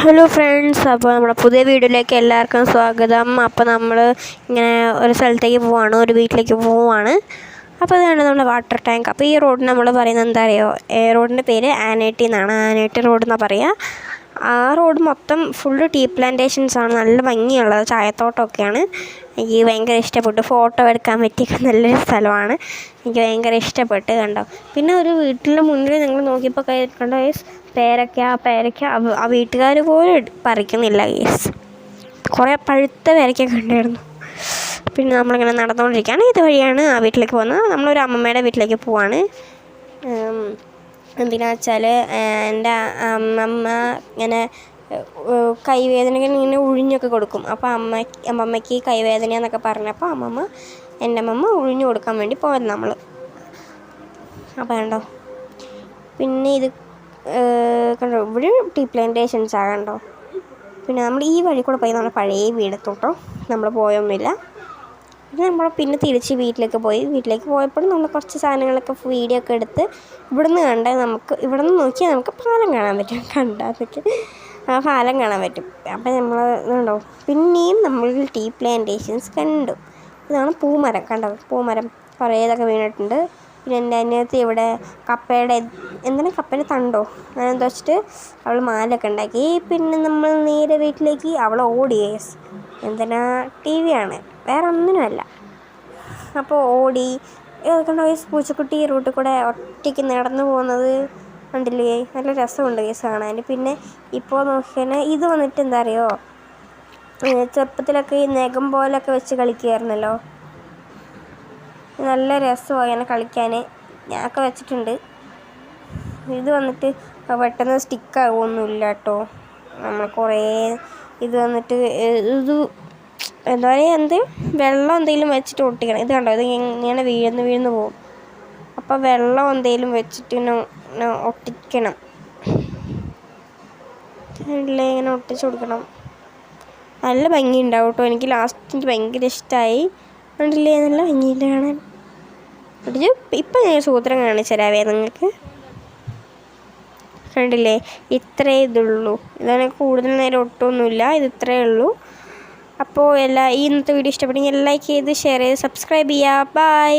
Hello friends, അപ്പോൾ നമ്മുടെ പുതിയ വീഡിയോയിലേക്ക് എല്ലാവർക്കും സ്വാഗതം. അപ്പോൾ നമ്മൾ ഇങ്ങനെ ഒരു സ്ഥലത്തേക്ക് പോവുകയാണ്, ഒരു വീട്ടിലേക്ക് പോവുകയാണ്. അപ്പോൾ അതാണ് നമ്മുടെ വാട്ടർ ടാങ്ക്. അപ്പോൾ ഈ റോഡിന് നമ്മൾ പറയുന്നത് എന്താ അറിയോ? റോഡിൻ്റെ പേര് ആനേട്ടി എന്നാണ്. ആനേട്ടി റോഡ് എന്നാണ് പറയുക. ആ റോഡ് മൊത്തം ഫുള്ള് ടീ പ്ലാന്റേഷൻസാണ്. നല്ല ഭംഗിയുള്ളത്, ചായത്തോട്ടമൊക്കെയാണ്. എനിക്ക് ഭയങ്കര ഇഷ്ടപ്പെട്ടു. ഫോട്ടോ എടുക്കാൻ പറ്റിയ നല്ലൊരു സ്ഥലമാണ്. എനിക്ക് ഭയങ്കര ഇഷ്ടപ്പെട്ട്. കണ്ടോ? പിന്നെ ഒരു വീട്ടിൻ്റെ മുന്നിൽ നിങ്ങൾ നോക്കിയപ്പോൾ കണ്ടോ ഗൈസ്, പേരയ്ക്ക ആ വീട്ടുകാർ പോലും പറിക്കുന്നില്ല ഗൈസ്. കുറേ പഴുത്ത പേരയ്ക്കൊക്കെ ഉണ്ടായിരുന്നു. പിന്നെ നമ്മളിങ്ങനെ നടന്നുകൊണ്ടിരിക്കുകയാണ്. ഇതുവഴിയാണ് ആ വീട്ടിലേക്ക് പോകുന്നത്. നമ്മളൊരു അമ്മമ്മയുടെ വീട്ടിലേക്ക് പോവാണ്. എന്തിനാ വെച്ചാൽ എൻ്റെ അമ്മമ്മ ഇങ്ങനെ കൈവേദനകൾ ഇങ്ങനെ ഉഴിഞ്ഞൊക്കെ കൊടുക്കും. അപ്പോൾ അമ്മമ്മയ്ക്ക് കൈവേദന എന്നൊക്കെ പറഞ്ഞപ്പോൾ എൻ്റെ അമ്മമ്മ ഉഴിഞ്ഞു കൊടുക്കാൻ വേണ്ടി പോയത് നമ്മൾ. അപ്പോൾ കണ്ടോ, പിന്നെ ഇത് കണ്ടോ, ഇവിടെ ടീ പ്ലാന്റേഷൻസാണ് കണ്ടോ. പിന്നെ നമ്മൾ ഈ വഴി കൂടെ പോയി നമ്മുടെ പഴയ വീടെത്തോട്ടോ നമ്മൾ പോയൊന്നുമില്ല. പിന്നെ തിരിച്ച് വീട്ടിലേക്ക് പോയപ്പോഴും നമ്മൾ കുറച്ച് സാധനങ്ങളൊക്കെ വീഡിയോ ഒക്കെ എടുത്ത് ഇവിടുന്ന് നോക്കിയാൽ നമുക്ക് പാലം കാണാൻ പറ്റും. കണ്ടാൽ ആ പാലം കാണാൻ പറ്റും. അപ്പം നമ്മൾ കണ്ടോ, പിന്നെയും നമ്മൾ ടീ പ്ലാന്റേഷൻസ് കണ്ടു. ഇതാണ് പൂമരം. കണ്ടോ, പൂമരം കുറേ ഇതൊക്കെ വീണിട്ടുണ്ട്. പിന്നെ എൻ്റെ അനിയത്തി ഇവിടെ കപ്പയുടെ തണ്ടോ അങ്ങനെന്താ വെച്ചിട്ട് അവൾ മാലൊക്കെ ഉണ്ടാക്കി. പിന്നെ നമ്മൾ നേരെ വീട്ടിലേക്ക് അവൾ ഓടി. എന്തിനാ, TV ആണ്, വേറെ ഒന്നിനുമല്ല. അപ്പോൾ ഓടി. കണ്ടോ പൂച്ചക്കുട്ടി റൂട്ടിൽ കൂടെ ഒറ്റയ്ക്ക് നടന്നു പോകുന്നത് കണ്ടില്ലേ? നല്ല രസമുണ്ട് കേസ് കാണാൻ. പിന്നെ ഇപ്പോൾ നോക്കിയാൽ ഇത് വന്നിട്ട് എന്താ അറിയോ, ചെറുപ്പത്തിലൊക്കെ ഈ നഖം പോലൊക്കെ വെച്ച് കളിക്കുമായിരുന്നല്ലോ. നല്ല രസമായി അങ്ങനെ കളിക്കാൻ. ഞാനൊക്കെ വെച്ചിട്ടുണ്ട്. ഇത് വന്നിട്ട് പെട്ടെന്ന് സ്റ്റിക്കാകുമൊന്നുമില്ല കേട്ടോ. നമ്മൾ കുറേ ഇത് വന്നിട്ട് എന്താ പറയുക, വെള്ളം എന്തെങ്കിലും വെച്ചിട്ട് ഒട്ടിക്കണം. ഇത് കണ്ടോ, ഇത് ഇങ്ങനെ വീഴുന്നു പോകും. അപ്പോൾ വെള്ളം എന്തെങ്കിലും വെച്ചിട്ട് ഇങ്ങനെ ഒട്ടിക്കണം. ഇങ്ങനെ ഒട്ടിച്ച് കൊടുക്കണം. നല്ല ഭംഗിയുണ്ടാവും കേട്ടോ. എനിക്ക് ഭയങ്കര ഇഷ്ടമായി. കണ്ടില്ലേ, നല്ല ഭംഗിയില്ല കാണാൻ. ഇപ്പം ഞാൻ സൂത്രം കാണിച്ചു തരാവേ നിങ്ങൾക്ക്. കണ്ടില്ലേ, ഇത്രേ ഇതുള്ളൂ. ഇതാണ്, കൂടുതൽ നേരം ഒട്ടൊന്നുമില്ല. ഇത് ഇത്രയേ ഉള്ളൂ. അപ്പോൾ ഇന്നത്തെ വീഡിയോ ഇഷ്ടപ്പെട്ടെങ്കിൽ ലൈക്ക് ചെയ്ത് ഷെയർ ചെയ്ത് സബ്സ്ക്രൈബ് ചെയ്യുക. ബൈ.